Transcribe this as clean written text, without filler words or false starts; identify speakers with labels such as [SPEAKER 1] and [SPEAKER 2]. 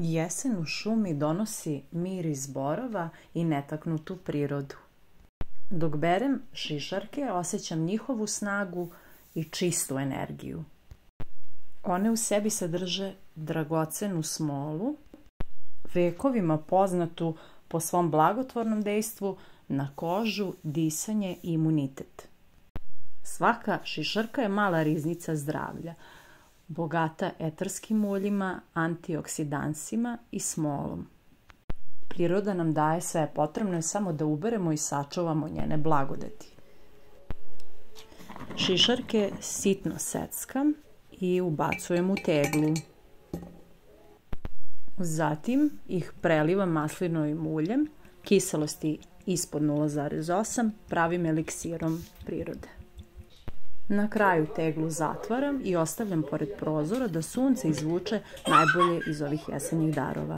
[SPEAKER 1] Jesen u šumi donosi miris borova i netaknutu prirodu. Dok berem šišarke, osjećam njihovu snagu i čistu energiju. One u sebi sadrže dragocenu smolu, vekovima poznatu po svom blagotvornom dejstvu na kožu, disanje i imunitet. Svaka šišarka je mala riznica zdravlja, bogata etarskim uljima, antioksidansima i smolom. Priroda nam daje sve potrebno je samo da uberemo i sačuvamo njene blagodeti. Šišarke sitno seckam i ubacujem u teglu. Zatim ih prelivam maslinovim uljem, kiselosti ispod 0,8, pravim eliksirom prirode. Na kraju teglu zatvaram i ostavljam pored prozora da sunce izvuče najbolje iz ovih jesenjih darova.